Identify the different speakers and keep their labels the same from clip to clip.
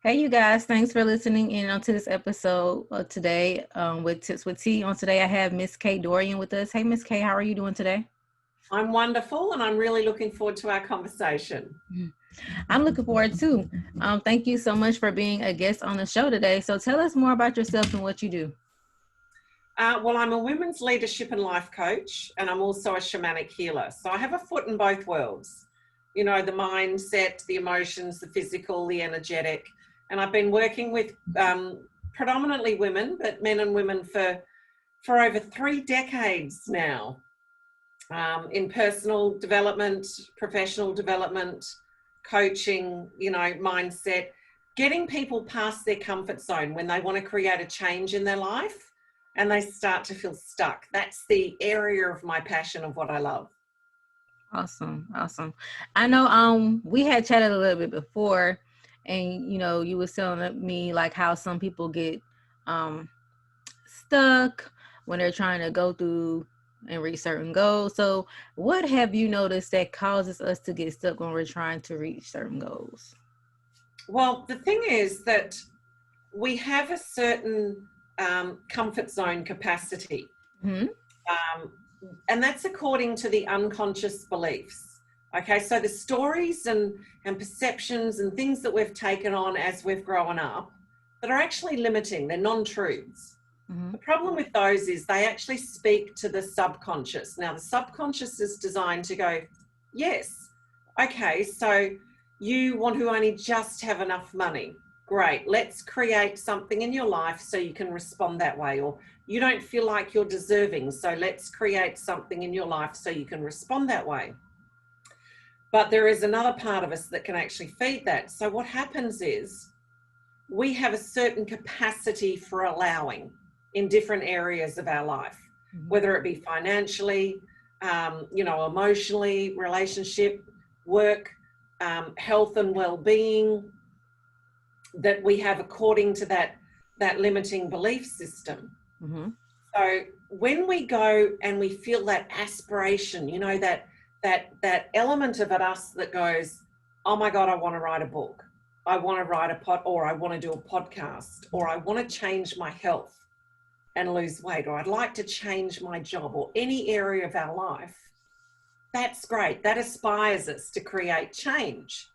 Speaker 1: Hey, you guys, thanks for listening in onto this episode today with Tips with T. On today, I have Miss Kaye Doran with us. Hey, Miss Kaye, how are you doing today?
Speaker 2: I'm wonderful and I'm really looking forward to our conversation.
Speaker 1: I'm looking forward too. Thank you so much for being a guest on the show today. So tell us more about yourself and what you do.
Speaker 2: Well, I'm a women's leadership and life coach, and I'm also a shamanic healer. So I have a foot in both worlds, you know, the mindset, the emotions, the physical, the energetic. And I've been working with predominantly women, but men and women for over 3 decades now. In personal development, professional development, coaching, you know, mindset, getting people past their comfort zone when they want to create a change in their life and they start to feel stuck. That's the area of my passion of what I love.
Speaker 1: Awesome, awesome. I know we had chatted a little bit before, and you was telling me like how some people get um stuck when they're trying to go through and reach certain goals. So what have you noticed that causes us to get stuck when we're trying to reach certain goals?
Speaker 2: Well, the thing is that we have a certain comfort zone capacity.
Speaker 1: Hmm.
Speaker 2: Um, and that's according to the unconscious beliefs. Okay, so the stories and perceptions and things that we've taken on as we've grown up that are actually limiting, they're non-truths.
Speaker 1: Hmm.
Speaker 2: The problem with those is they actually speak to the subconscious. Now, the subconscious is designed to go, yes, okay, so you want to only just have enough money. Great, let's create something in your life so you can respond that way. Or you don't feel like you're deserving, so let's create something in your life so you can respond that way. But there is another part of us that can actually feed that. So what happens is we have a certain capacity for allowing in different areas of our life, whether it be financially, emotionally, relationship, work, health and well-being, that we have according to that limiting belief system.
Speaker 1: Hmm.
Speaker 2: So when we go and we feel that aspiration, you know, that element of us that goes, oh my God, I want to write a book. I want to write or I want to do a podcast, or I want to change my health and lose weight, or I'd like to change my job, or any area of our life. That's great. That aspires us to create change.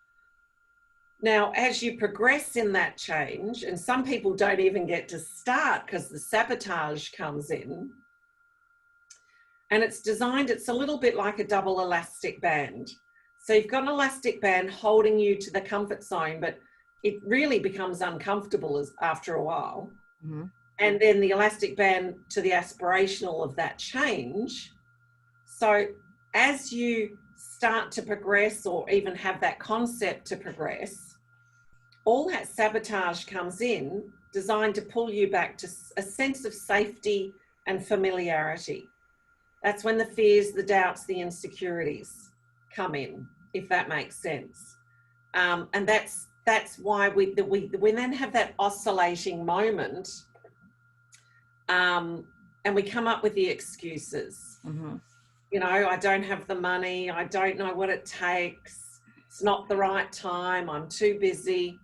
Speaker 2: Now, as you progress in that change, and some people don't even get to start because the sabotage comes in, and it's a little bit like a double elastic band. So you've got an elastic band holding you to the comfort zone, but it really becomes uncomfortable after a while.
Speaker 1: Hmm.
Speaker 2: And then the elastic band to the aspirational of that change. So as you start to progress, or even have that concept to progress, all that sabotage comes in, designed to pull you back to a sense of safety and familiarity. That's when the fears, the doubts, the insecurities come in, if that makes sense. And that's why we then have that oscillating moment, and we come up with the excuses.
Speaker 1: Hmm.
Speaker 2: You know, I don't have the money. I don't know what it takes. It's not the right time. I'm too busy.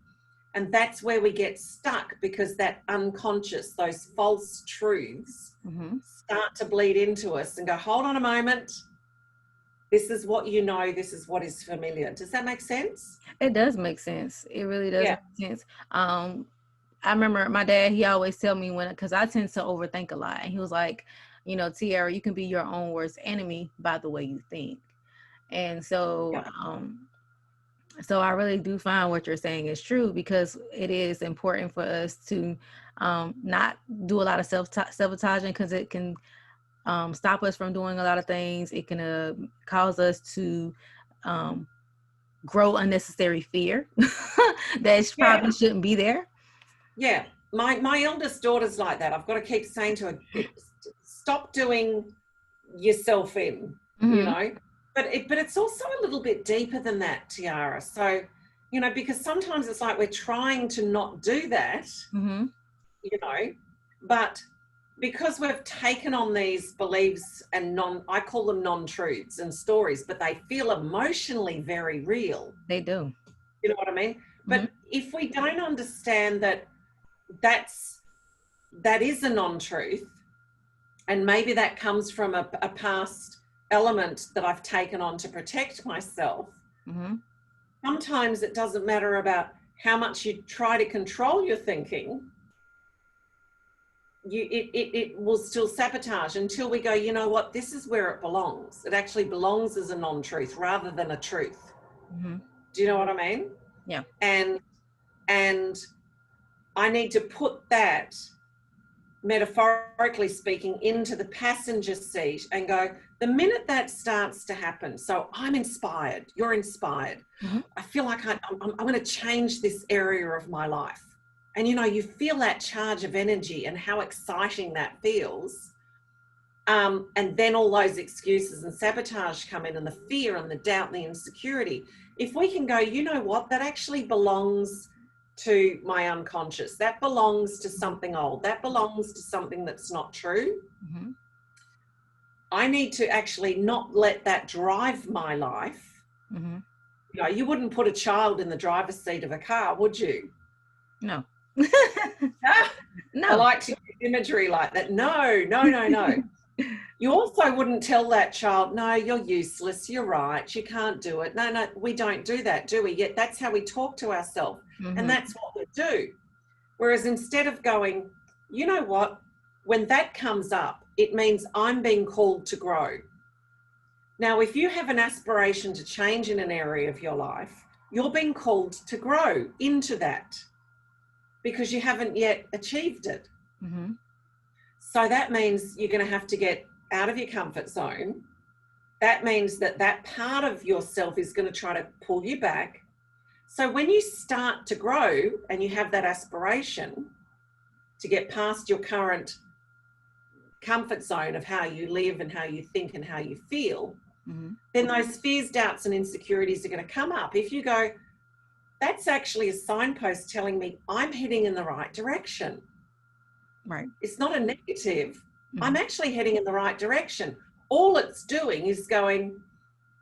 Speaker 2: And that's where we get stuck, because that unconscious, those false truths
Speaker 1: Hmm.
Speaker 2: start to bleed into us and go, hold on a moment. This is what you know. This is what is familiar. Does that make sense?
Speaker 1: It does make sense. It really does
Speaker 2: Yeah.
Speaker 1: make sense. I remember my dad, he always tell me because I tend to overthink a lot. And he was like, Tiara, you can be your own worst enemy by the way you think. And
Speaker 2: Yeah.
Speaker 1: so I really do find what you're saying is true, because it is important for us to not do a lot of sabotaging, because it can stop us from doing a lot of things. It can cause us to um, grow unnecessary fear that
Speaker 2: Yeah.
Speaker 1: probably shouldn't be there.
Speaker 2: Yeah. My eldest daughter's like that. I've got to keep saying to her, stop doing yourself in, you
Speaker 1: Mm-hmm.
Speaker 2: know. But it's also a little bit deeper than that, Tiara. So, you know, because sometimes it's like we're trying to not do that,
Speaker 1: Mm-hmm.
Speaker 2: you know, but because we've taken on these beliefs and I call them non-truths and stories, but they feel emotionally very real.
Speaker 1: They do.
Speaker 2: You know what I mean?
Speaker 1: Mm-hmm.
Speaker 2: But if we don't understand that that is a non-truth, and maybe that comes from a past element that I've taken on to protect myself,
Speaker 1: Mm-hmm.
Speaker 2: sometimes it doesn't matter about how much you try to control your thinking. It will still sabotage until we go, you know what, this is where it belongs. It actually belongs as a non-truth rather than a truth.
Speaker 1: Mm-hmm.
Speaker 2: Do you know what I mean?
Speaker 1: Yeah.
Speaker 2: And I need to put that, metaphorically speaking, into the passenger seat and go, the minute that starts to happen, so I'm inspired, you're inspired,
Speaker 1: Mm-hmm.
Speaker 2: I feel like I'm going to change this area of my life. And, you know, you feel that charge of energy and how exciting that feels. And then all those excuses and sabotage come in, and the fear and the doubt and the insecurity. If we can go, you know what, that actually belongs to my unconscious. That belongs to something old. That belongs to something that's not true.
Speaker 1: Mm-hmm.
Speaker 2: I need to actually not let that drive my life.
Speaker 1: Mm-hmm.
Speaker 2: You know, you wouldn't put a child in the driver's seat of a car, would you?
Speaker 1: No.
Speaker 2: I
Speaker 1: No.
Speaker 2: like to use imagery like that. No, no, no, no. You also wouldn't tell that child, no, you're useless, you're right, you can't do it. No, no, we don't do that, do we? Yet that's how we talk to ourselves, and
Speaker 1: Mm-hmm.
Speaker 2: that's what we do. Whereas instead of going, you know what, when that comes up, it means I'm being called to grow. Now, if you have an aspiration to change in an area of your life, you're being called to grow into that because you haven't yet achieved it.
Speaker 1: Mm-hmm.
Speaker 2: So that means you're going to have to get out of your comfort zone. That means that that part of yourself is going to try to pull you back. So when you start to grow and you have that aspiration to get past your current comfort zone of how you live and how you think and how you feel,
Speaker 1: Mm-hmm.
Speaker 2: then those fears, doubts, and insecurities are going to come up. If you go, that's actually a signpost telling me I'm heading in the right direction.
Speaker 1: Right.
Speaker 2: It's not a negative.
Speaker 1: Mm-hmm.
Speaker 2: I'm actually heading in the right direction. All it's doing is going,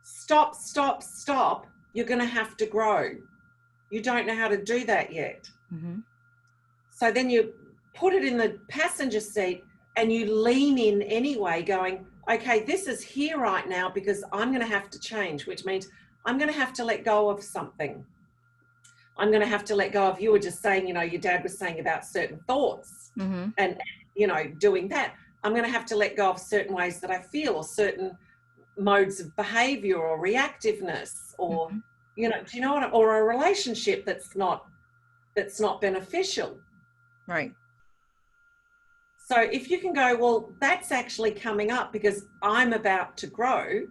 Speaker 2: stop, stop, stop. You're going to have to grow. You don't know how to do that yet.
Speaker 1: Mm-hmm.
Speaker 2: So then you put it in the passenger seat and you lean in anyway, going, okay, this is here right now because I'm going to have to change, which means I'm going to have to let go of something. I'm going to have to let go of, you were just saying, you know, your dad was saying about certain thoughts
Speaker 1: Mm-hmm.
Speaker 2: and, you know, doing that. I'm going to have to let go of certain ways that I feel or certain modes of behavior or reactiveness or,
Speaker 1: Mm-hmm.
Speaker 2: you know, do you know what, or a relationship that's not beneficial.
Speaker 1: Right.
Speaker 2: So if you can go, well, that's actually coming up because I'm about to grow.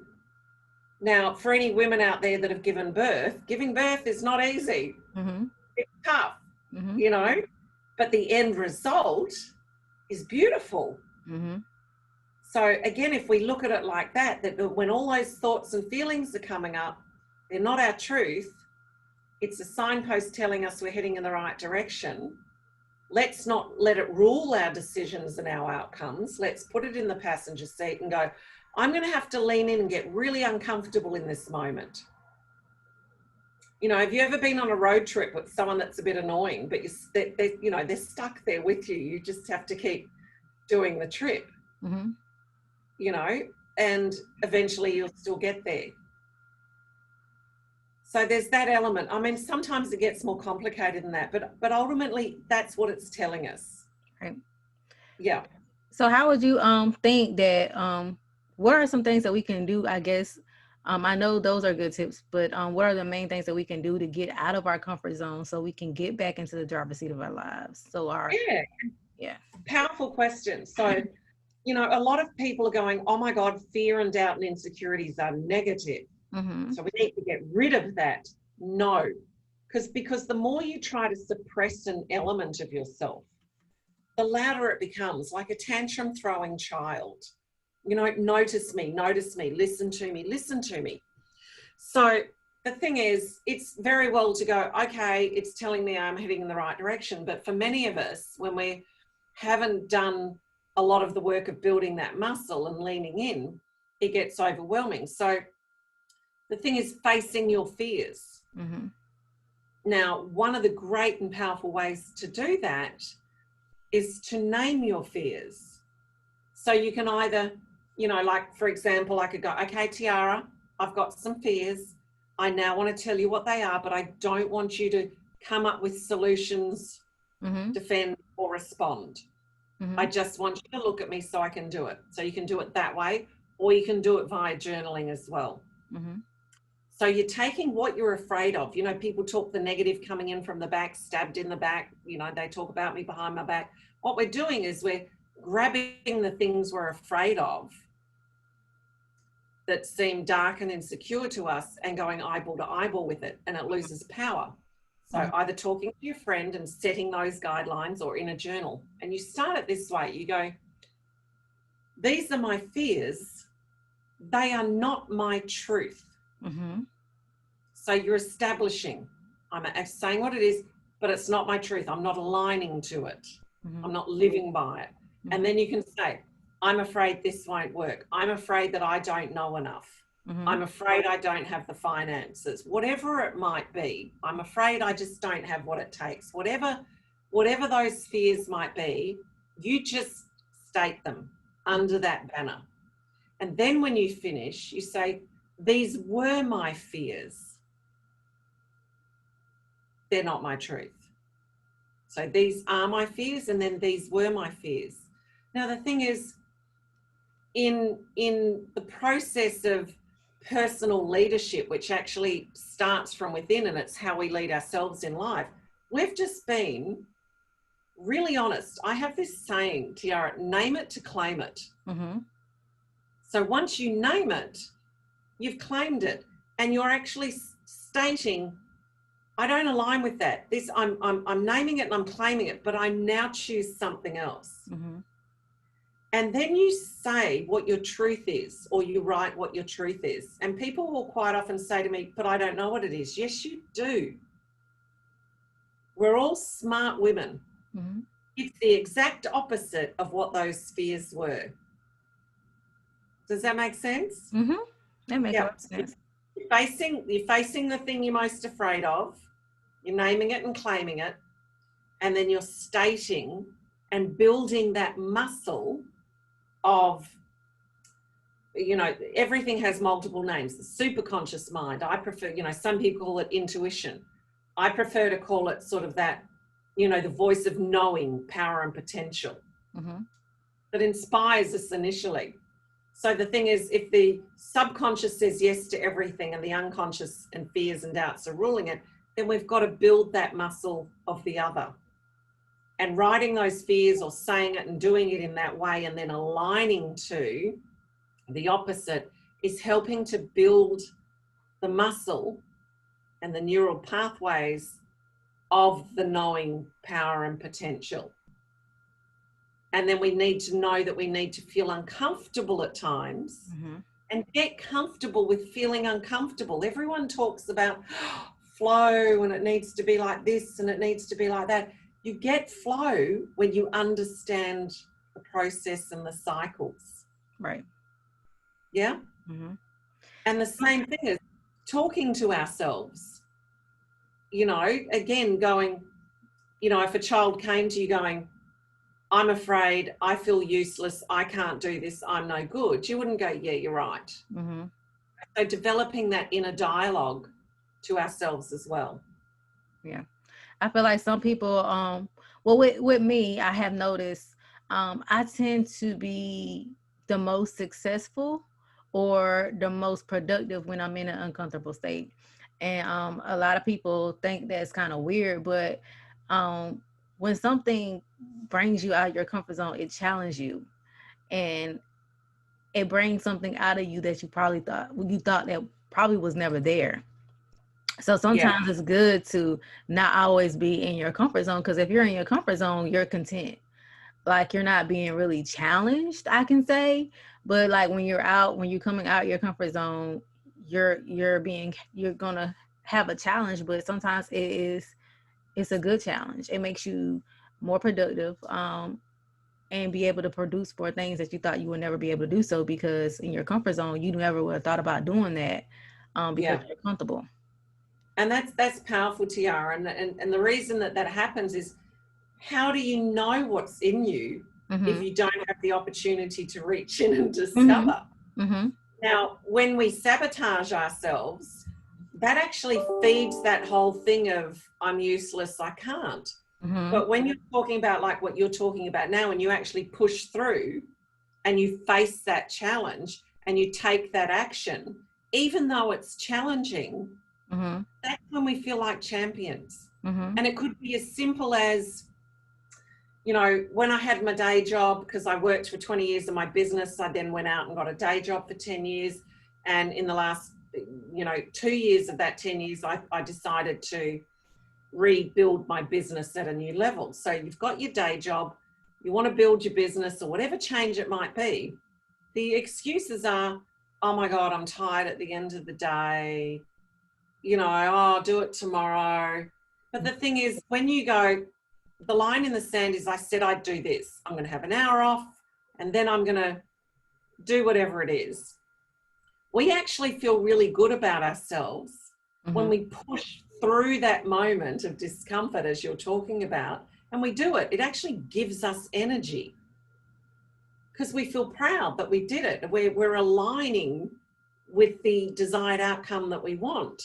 Speaker 2: Now, for any women out there that have given birth, giving birth is not easy.
Speaker 1: Mm-hmm.
Speaker 2: It's tough,
Speaker 1: Mm-hmm.
Speaker 2: you know, but the end result is beautiful.
Speaker 1: Mm-hmm.
Speaker 2: So again, if we look at it like that, that when all those thoughts and feelings are coming up, they're not our truth. It's a signpost telling us we're heading in the right direction. Let's not let it rule our decisions and our outcomes. Let's put it in the passenger seat and go, I'm going to have to lean in and get really uncomfortable in this moment. You know, have you ever been on a road trip with someone that's a bit annoying, but they're stuck there with you? You just have to keep doing the trip,
Speaker 1: Mm-hmm.
Speaker 2: you know, and eventually you'll still get there. So there's that element. I mean, sometimes it gets more complicated than that, but ultimately that's what it's telling us.
Speaker 1: Right.
Speaker 2: Yeah.
Speaker 1: So how would you think that what are some things that we can do, I guess? I know those are good tips, but what are the main things that we can do to get out of our comfort zone so we can get back into the driver's seat of our lives? So our
Speaker 2: Yeah.
Speaker 1: yeah.
Speaker 2: Powerful question. So, you know, a lot of people are going, oh my God, fear and doubt and insecurities are negative.
Speaker 1: Mm-hmm.
Speaker 2: So we need to get rid of that. No, because the more you try to suppress an element of yourself, the louder it becomes, like a tantrum throwing child. You know, notice me, listen to me, listen to me. So the thing is, it's very well to go, okay, it's telling me I'm heading in the right direction. But for many of us, when we haven't done a lot of the work of building that muscle and leaning in, it gets overwhelming. So the thing is facing your fears.
Speaker 1: Mm-hmm.
Speaker 2: Now, one of the great and powerful ways to do that is to name your fears. So you can either, like for example, I could go, okay, Tiara, I've got some fears. I now want to tell you what they are, but I don't want you to come up with solutions,
Speaker 1: Mm-hmm.
Speaker 2: defend, or respond. I
Speaker 1: Mm-hmm.
Speaker 2: just want you to look at me so I can do it. So you can do it that way, or you can do it via journaling as well.
Speaker 1: Mm-hmm.
Speaker 2: So you're taking what you're afraid of. People talk the negative coming in from the back, stabbed in the back. They talk about me behind my back. What we're doing is we're grabbing the things we're afraid of that seem dark and insecure to us and going eyeball to eyeball with it, and it loses power. So
Speaker 1: Mm-hmm.
Speaker 2: either talking to your friend and setting those guidelines, or in a journal. And you start it this way. You go, these are my fears. They are not my truth.
Speaker 1: Mm-hmm.
Speaker 2: So you're establishing, I'm saying what it is, but it's not my truth. I'm not aligning to it.
Speaker 1: Mm-hmm.
Speaker 2: I'm not living by it. And
Speaker 1: Mm-hmm.
Speaker 2: then you can say, I'm afraid this won't work. I'm afraid that I don't know enough.
Speaker 1: Mm-hmm.
Speaker 2: I'm afraid I don't have the finances. Whatever it might be, I'm afraid I just don't have what it takes. Whatever those fears might be, you just state them under that banner. And then when you finish, you say, these were my fears. They're not my truth. So these are my fears, and then these were my fears. Now the thing is, in the process of personal leadership, which actually starts from within, and it's how we lead ourselves in life, we've just been really honest. I have this saying, Tiara, name it to claim it.
Speaker 1: Mm-hmm.
Speaker 2: So once you name it, you've claimed it, and you're actually stating, I don't align with that. I'm naming it and I'm claiming it, but I now choose something else.
Speaker 1: Mm-hmm.
Speaker 2: And then you say what your truth is, or you write what your truth is. And people will quite often say to me, but I don't know what it is. Yes, you do. We're all smart women.
Speaker 1: Mm-hmm.
Speaker 2: It's the exact opposite of what those fears were. Does that make sense?
Speaker 1: Mm-hmm. That makes a
Speaker 2: Yeah.
Speaker 1: lot of sense.
Speaker 2: You're facing the thing you're most afraid of. You're naming it and claiming it. And then you're stating and building that muscle of, everything has multiple names. The superconscious mind, I prefer, some people call it intuition. I prefer to call it sort of that, the voice of knowing, power and potential
Speaker 1: Mm-hmm.
Speaker 2: that inspires us initially. So the thing is, if the subconscious says yes to everything and the unconscious and fears and doubts are ruling it, then we've got to build that muscle of the other. And writing those fears, or saying it and doing it in that way, and then aligning to the opposite, is helping to build the muscle and the neural pathways of the knowing, power and potential. And then we need to know that we need to feel uncomfortable at times,
Speaker 1: Mm-hmm.
Speaker 2: and get comfortable with feeling uncomfortable. Everyone talks about flow, and it needs to be like this and it needs to be like that. You get flow when you understand the process and the cycles.
Speaker 1: Right.
Speaker 2: Yeah.
Speaker 1: Mm-hmm.
Speaker 2: And the same thing is talking to ourselves, again, going, if a child came to you going, I'm afraid, I feel useless, I can't do this, I'm no good, you wouldn't go, yeah, you're right.
Speaker 1: Mm-hmm.
Speaker 2: So developing that inner dialogue to ourselves as well.
Speaker 1: Yeah. I feel like some people, well, with me, I have noticed, I tend to be the most successful or the most productive when I'm in an uncomfortable state. And a lot of people think that's kind of weird, but um, when something brings you out of your comfort zone, it challenges you, and it brings something out of you that you thought that probably was never there. So
Speaker 2: Yeah,
Speaker 1: sometimes it's good to not always be in your comfort zone, because if you're in your comfort zone, you're content. Like you're not being really challenged, I can say. But like when you're coming out your comfort zone, you're gonna have a challenge, but sometimes it's a good challenge. It makes you more productive, and be able to produce for things that you thought you would never be able to do so, because in your comfort zone you never would have thought about doing that, because
Speaker 2: yeah.
Speaker 1: you're comfortable.
Speaker 2: And that's powerful, Tiara. And the reason that that happens is, how do you know what's in you if
Speaker 1: Mm-hmm.
Speaker 2: you don't have the opportunity to reach in and
Speaker 1: Mm-hmm.
Speaker 2: discover?
Speaker 1: Mm-hmm.
Speaker 2: Now, when we sabotage ourselves, that actually feeds that whole thing of I'm useless, I can't.
Speaker 1: Mm-hmm.
Speaker 2: But when you're talking about like what you're talking about now, and you actually push through and you face that challenge and you take that action, even though it's challenging,
Speaker 1: Mm-hmm.
Speaker 2: that's when we feel like champions.
Speaker 1: Mm-hmm.
Speaker 2: And it could be as simple as, you know, when I had my day job, because I worked for 20 years in my business, I then went out and got a day job for 10 years. And in the last, 2 years of that 10 years, I decided to rebuild my business at a new level. So you've got your day job, you want to build your business or whatever change it might be. The excuses are, oh my God, I'm tired at the end of the day. Oh, I'll do it tomorrow. But the thing is, when you go, the line in the sand is, I said I'd do this. I'm going to have an hour off and then I'm going to do whatever it is. We actually feel really good about ourselves when
Speaker 1: Mm-hmm.
Speaker 2: we push through that moment of discomfort, as you're talking about, and we do it. It actually gives us energy because we feel proud that we did it. We're aligning with the desired outcome that we want.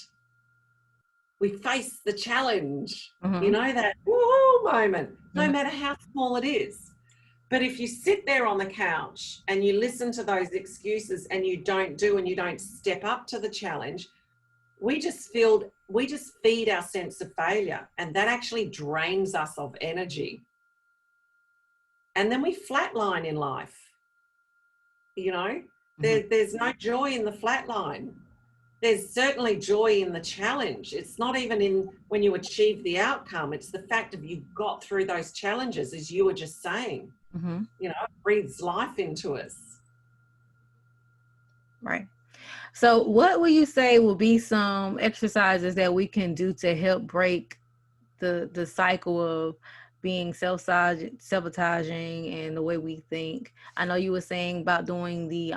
Speaker 2: We face the challenge,
Speaker 1: Mm-hmm.
Speaker 2: that woohoo moment, no
Speaker 1: Mm-hmm.
Speaker 2: matter how small it is. But if you sit there on the couch and you listen to those excuses and you don't do and you don't step up to the challenge, we just feed our sense of failure, and that actually drains us of energy. And then we flatline in life. You know,
Speaker 1: Mm-hmm.
Speaker 2: there's no joy in the flatline. There's certainly joy in the challenge. It's not even in when you achieve the outcome. It's the fact of you got through those challenges, as you were just saying.
Speaker 1: Mm-hmm.
Speaker 2: It breathes life into us.
Speaker 1: Right. So, what would you say will be some exercises that we can do to help break the cycle of being sabotaging and the way we think? I know you were saying about doing the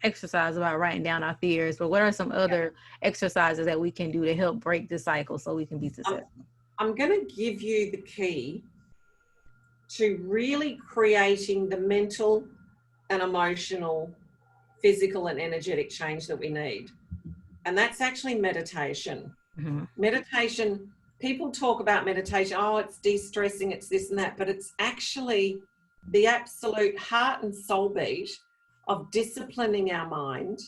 Speaker 1: exercise about writing down our fears, but what are some other exercises that we can do to help break the cycle so we can be
Speaker 2: I'm,
Speaker 1: successful?
Speaker 2: I'm going to give you the key to really creating the mental and emotional, physical, and energetic change that we need. And that's actually meditation.
Speaker 1: Mm-hmm.
Speaker 2: Meditation, people talk about meditation, oh, it's de-stressing, it's this and that, but it's actually the absolute heart and soul beat of disciplining our mind,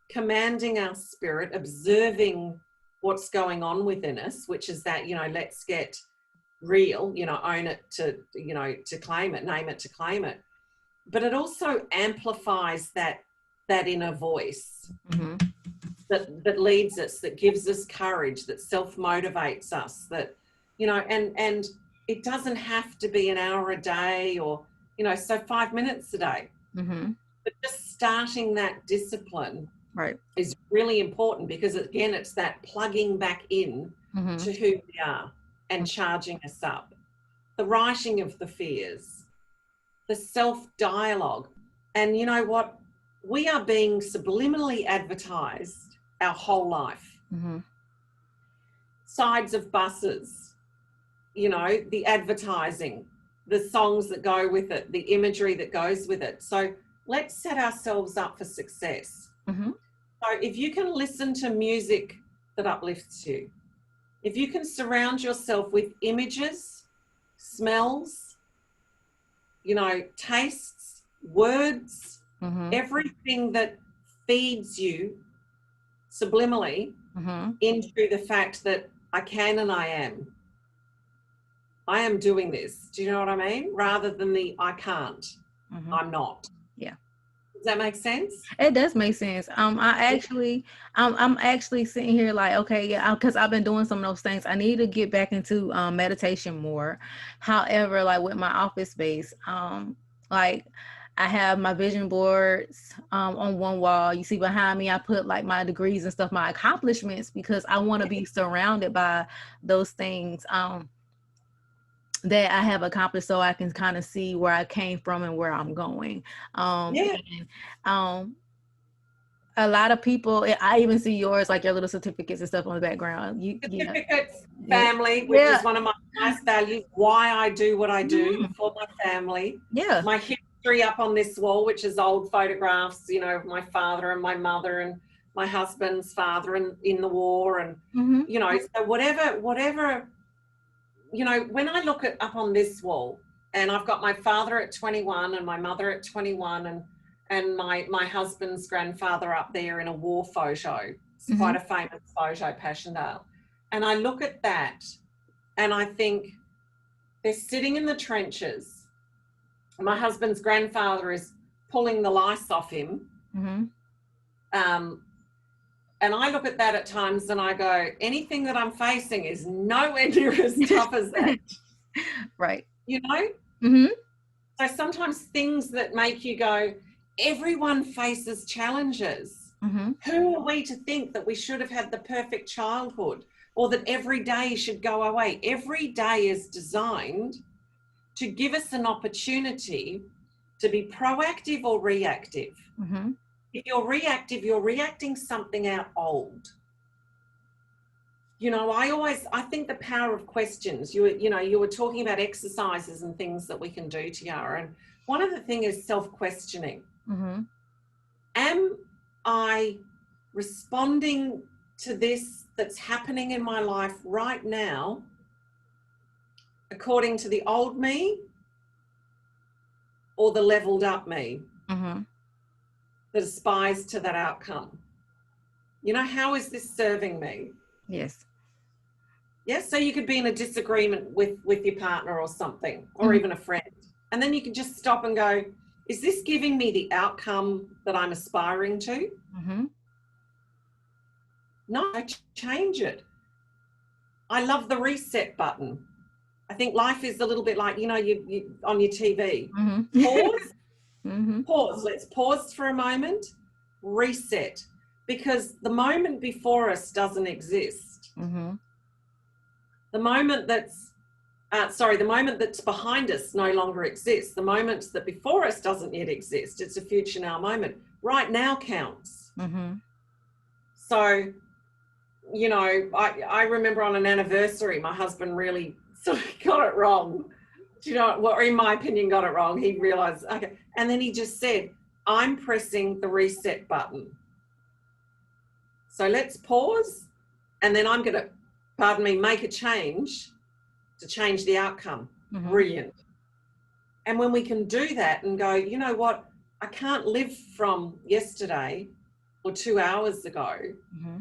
Speaker 2: commanding our spirit, observing what's going on within us, which is that, let's get real, own it to claim it, name it to claim it. But it also amplifies that inner voice
Speaker 1: Mm-hmm.
Speaker 2: that leads us, that gives us courage, that self-motivates us, that, and it doesn't have to be an hour a day or, so 5 minutes a day.
Speaker 1: Mm-hmm.
Speaker 2: But just starting that discipline
Speaker 1: Right.
Speaker 2: is really important because, again, it's that plugging back in
Speaker 1: Mm-hmm.
Speaker 2: to who we are and charging us up. The writing of the fears, the self-dialogue. And you know what? We are being subliminally advertised our whole life.
Speaker 1: Mm-hmm.
Speaker 2: Sides of buses, the advertising, the songs that go with it, the imagery that goes with it. So let's set ourselves up for success.
Speaker 1: Mm-hmm.
Speaker 2: So if you can listen to music that uplifts you, if you can surround yourself with images, smells, tastes, words,
Speaker 1: Mm-hmm.
Speaker 2: everything that feeds you subliminally
Speaker 1: Mm-hmm.
Speaker 2: into the fact that I can and I am doing this. Do you know what I mean? Rather than the I can't,
Speaker 1: Mm-hmm.
Speaker 2: I'm not.
Speaker 1: Yeah.
Speaker 2: Does that make sense?
Speaker 1: It does make sense.
Speaker 2: Yeah.
Speaker 1: I'm actually sitting here like, okay, yeah, because I've been doing some of those things. I need to get back into meditation more. However, like with my office space, like I have my vision boards on one wall. You see behind me, I put like my degrees and stuff, my accomplishments, because I want to be surrounded by those things. That I have accomplished so I can kind of see where I came from and where I'm going.
Speaker 2: Yeah.
Speaker 1: And um a lot of people, I even see yours, like your little certificates and stuff on the background. Yeah,
Speaker 2: Certificates,
Speaker 1: yeah,
Speaker 2: family, which
Speaker 1: yeah.
Speaker 2: is one of my highest values, why I do what I do
Speaker 1: Mhm.
Speaker 2: for my family.
Speaker 1: Yeah.
Speaker 2: My history up on this wall, which is old photographs, you know, of my father and my mother and my husband's father in the war. And,
Speaker 1: Hmm.
Speaker 2: you know, so whatever, you know, when I look at up on this wall, and I've got my father at 21 and my mother at 21 and my husband's grandfather up there in a war photo. It's
Speaker 1: Hmm.
Speaker 2: quite a famous photo, Passchendaele. And I look at that and I think they're sitting in the trenches. My husband's grandfather is pulling the lice off him.
Speaker 1: Hmm.
Speaker 2: Um, and I look at that at times and I go, anything that I'm facing is nowhere near as tough as that,
Speaker 1: Right.
Speaker 2: you know?
Speaker 1: Hmm.
Speaker 2: So sometimes things that make you go, everyone faces challenges.
Speaker 1: Hmm.
Speaker 2: Who are we to think that we should have had the perfect childhood or that every day should go away? Every day is designed to give us an opportunity to be proactive or reactive.
Speaker 1: Hmm.
Speaker 2: If you're reactive, you're reacting something out old. You know, I think the power of questions, you were talking about exercises and things that we can do, Tiara. And one of the things is self-questioning.
Speaker 1: Hmm.
Speaker 2: Am I responding to this that's happening in my life right now according to the old me or the leveled up me
Speaker 1: Hmm.
Speaker 2: that aspires to that outcome? You know, how is this serving me?
Speaker 1: Yes.
Speaker 2: Yes, so you could be in a disagreement with your partner or something, or
Speaker 1: Hmm.
Speaker 2: even a friend. And then you can just stop and go, is this giving me the outcome that I'm aspiring to?
Speaker 1: Hmm.
Speaker 2: No, change it. I love the reset button. I think life is a little bit like, you know, you on your TV.
Speaker 1: Hmm.
Speaker 2: Pause,
Speaker 1: Hmm.
Speaker 2: pause. Let's pause for a moment, reset. Because the moment before us doesn't exist.
Speaker 1: Hmm.
Speaker 2: The moment the moment that's behind us no longer exists. The moment that before us doesn't yet exist. It's a future now moment. Right now counts.
Speaker 1: Hmm.
Speaker 2: So, you know, I remember on an anniversary, my husband really sort of got it wrong. Do you know, well, in my opinion, got it wrong. He realized, okay. And then he just said, I'm pressing the reset button. So let's pause. And then I'm going to, pardon me, make a change to change the outcome.
Speaker 1: Hmm.
Speaker 2: Brilliant. And when we can do that and go, you know what, I can't live from yesterday or 2 hours ago,
Speaker 1: Hmm.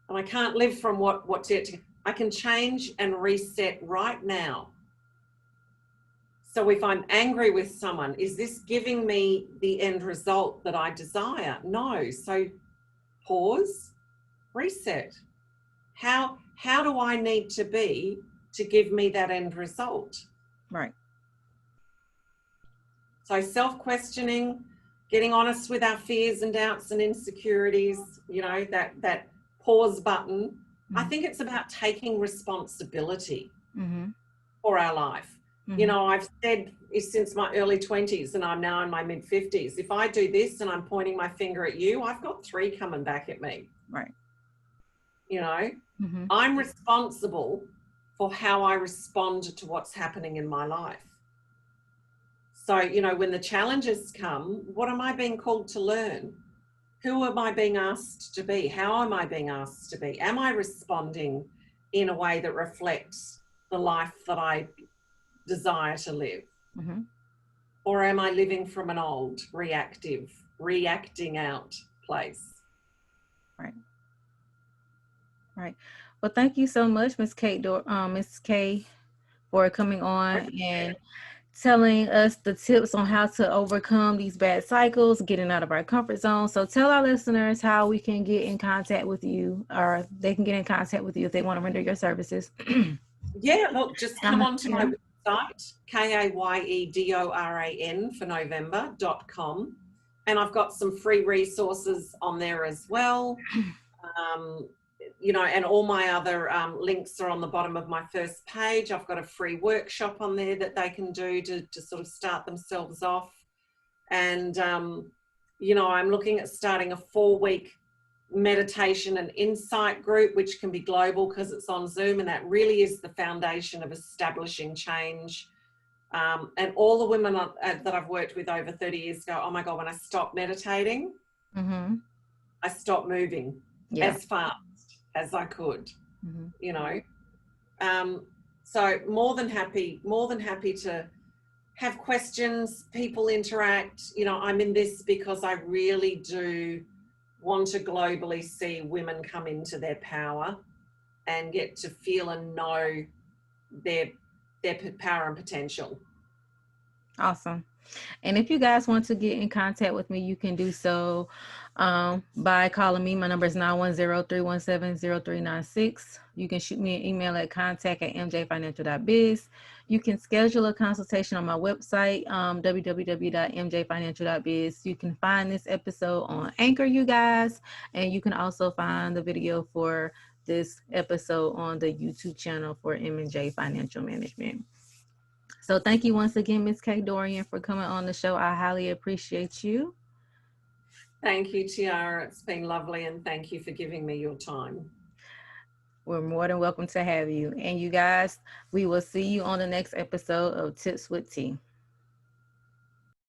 Speaker 2: and I can't live from what's yet to, I can change and reset right now. So if I'm angry with someone, is this giving me the end result that I desire? No. So pause, reset. How do I need to be to give me that end result?
Speaker 1: Right.
Speaker 2: So self-questioning, getting honest with our fears and doubts and insecurities, you know, that pause button. I
Speaker 1: Hmm.
Speaker 2: think it's about taking responsibility
Speaker 1: Hmm.
Speaker 2: for our life. You
Speaker 1: Hmm.
Speaker 2: know, I've said since my early 20s and I'm now in my mid 50s, if I do this and I'm pointing my finger at you, I've got 3 coming back at me.
Speaker 1: Right.
Speaker 2: You know,
Speaker 1: Hmm.
Speaker 2: I'm responsible for how I respond to what's happening in my life. So, you know, when the challenges come, what am I being called to learn? Who am I being asked to be? How am I being asked to be? Am I responding in a way that reflects the life that I desire to live?
Speaker 1: Hmm.
Speaker 2: Or am I living from an old, reactive, reacting out place?
Speaker 1: Right. Right. Well, thank you so much, Miss Kaye, for coming on and telling us the tips on how to overcome these bad cycles, getting out of our comfort zone. So tell our listeners how we can get in contact with you, or they can get in contact with you if they want to render your services.
Speaker 2: Yeah, look, just come on to
Speaker 1: Yeah.
Speaker 2: my website, KAYEDORAN for November.com. And I've got some free resources on there as well. Um, you know, and all my other links are on the bottom of my first page. I've got a free workshop on there that they can do to sort of start themselves off. And I'm looking at starting a 4-week meditation and insight group, which can be global because it's on Zoom, and that really is the foundation of establishing change. And all the women that I've worked with over 30 years go, oh my God, when I stopped meditating,
Speaker 1: Mm-hmm.
Speaker 2: I stopped moving
Speaker 1: Yeah.
Speaker 2: as fast as I could,
Speaker 1: Mm-hmm.
Speaker 2: you know. So more than happy to have questions, people interact. I'm in this because I really do want to globally see women come into their power and get to feel and know their their power and potential.
Speaker 1: Awesome. And if you guys want to get in contact with me, you can do so by calling me. My number is 910-317-0396. You can shoot me an email at contact@mjfinancial.biz. You can schedule a consultation on my website, www.mjfinancial.biz. You can find this episode on Anchor, you guys, and you can also find the video for this episode on the YouTube channel for M&J Financial Management. So thank you once again, Miss Kaye Doran, for coming on the show. I highly appreciate you.
Speaker 2: Thank you, Tiara. It's been lovely, and thank you for giving me your time.
Speaker 1: We're more than welcome to have you. And you guys, we will see you on the next episode of Tips with T.